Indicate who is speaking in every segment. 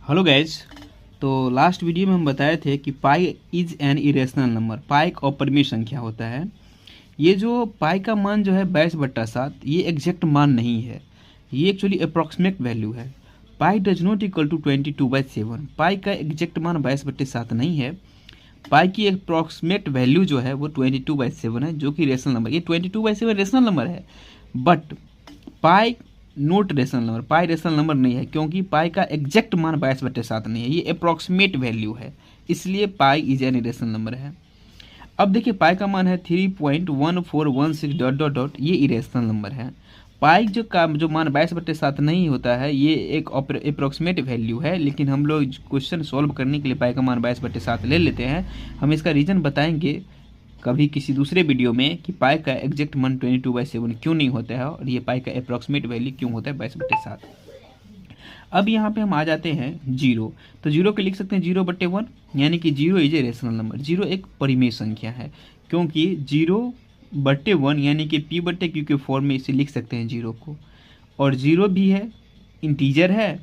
Speaker 1: Hello guys. तो last video में हम बताए थे कि pi is an irrational number. Pi एक अपरिमेय संख्या होता है। ये जो पाई का मान जो है 22/7 ये एग्जैक्ट मान नहीं है, ये एक्चुअली अप्रॉक्सीमेट वैल्यू है। पाई डज नॉट इक्वल टू 22/7। पाई का एग्जैक्ट मान 22/7 नहीं है। पाई की अप्रॉक्सीमेट वैल्यू जो है वो 22/7 है, जो कि रेशनल नंबर। ये 22/7 रेशनल नंबर है, but pi note rational number. Pi rational number नहीं है क्योंकि पाई का एग्जैक्ट मान 22/7 नहीं है, ये अप्रॉक्सीमेट वैल्यू है, इसलिए पाई इज एन इरेशनल नंबर है। अब देखिए पाई का मान है 3.1416 डॉट डॉट डॉट, ये इरेशनल नंबर है। पाई जो मान 22/7 नहीं होता है, ये एक अप्रॉक्सीमेट वैल्यू है, लेकिन हम लोग क्वेश्चन सॉल्व करने के लिए पाई का मान 22/7 ले लेते हैं। हम इसका रीज़न बताएंगे कभी किसी दूसरे वीडियो में कि पाई का एग्जैक्ट मान 22/7 क्यों नहीं होता है और ये पाई का अप्रॉक्सीमेट वैल्यू क्यों होता है 22/7। अब यहाँ पे हम आ जाते हैं जीरो। तो जीरो के लिख सकते हैं 0/1, यानी कि zero is a rational number. Zero एक परिमेय संख्या है क्योंकि 0/1 यानी कि p/q के फॉर्म में इसे लिख सकते हैं जीरो को। और जीरो भी है, इंटीजर है,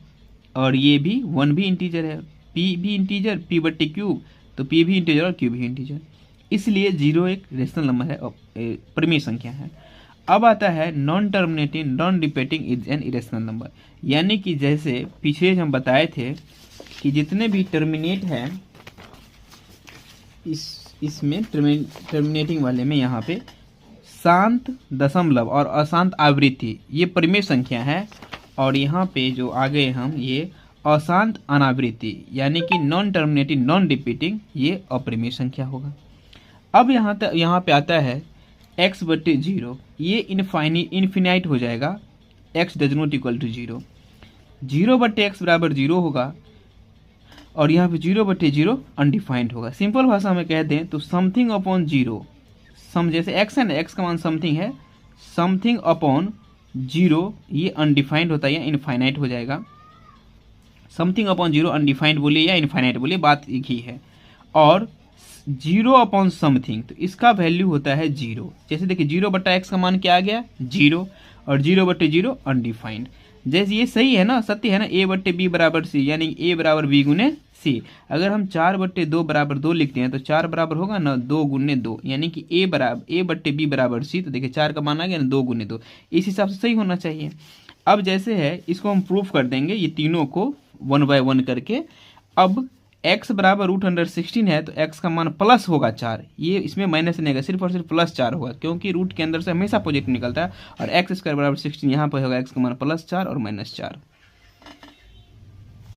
Speaker 1: और ये भी 1 भी इंटीजर है। p भी इंटीजर, p/q, तो p भी इंटीजर और q भी इंटीजर, इसलिए जीरो एक रेशनल नंबर है, परिमेय संख्या है। अब आता है non terminating non repeating is an irrational number, यानी कि जैसे पीछे हम बताए थे कि जितने भी टर्मिनेट है इसमें टर्मिनेटिंग वाले में यहाँ पे शांत दशमलव और अशांत आवृत्ति ये परिमेय संख्या है, और यहाँ पे जो आगे हम ये अशांत अनावृत्ति यानी कि नॉन टर्मिनेटिंग नॉन रिपीटिंग ये अपरिमेय संख्या होगा। अब यहाँ पे आता है x/0, ये इन्फिनाइट हो जाएगा। x does not equal to 0, 0/x बराबर 0 होगा, और यहाँ पे 0/0 अनडिफाइंड होगा। सिंपल भाषा में कह दें तो समथिंग अपॉन 0, सम जैसे x है ना, x का मान समथिंग है, समथिंग अपॉन 0 ये अनडिफाइंड होता है या इनफाइनाइट हो जाएगा। समथिंग अपॉन 0 अनडिफाइंड बोलिए या इनफाइनाइट बोलिए, बात एक ही है। और 0/समथिंग, तो इसका वैल्यू होता है 0। जैसे देखिए 0/x का मान क्या आ गया 0, और 0/0 अनडिफाइंड। जैसे ये सही है ना, सत्य है ना, a/b बराबर c, यानी a बराबर b गुने c। अगर हम 4/2 बराबर 2 लिखते हैं तो 4 बराबर होगा ना 2 गुने 2, यानी कि a/b बराबर c। तो देखिए 4 का मान आ गया ना 2 गुने 2, इस हिसाब से सही होना चाहिए। अब जैसे है इसको हम प्रूफ कर देंगे ये तीनों को 1 बाय 1 करके। अब x बराबर √16 है तो x का मान प्लस होगा 4, ये इसमें माइनस नहीं आएगा, सिर्फ और सिर्फ +4 होगा क्योंकि रूट के अंदर से हमेशा पॉजिटिव निकलता है। और x² बराबर 16 यहाँ पर होगा x का मान +4 और -4।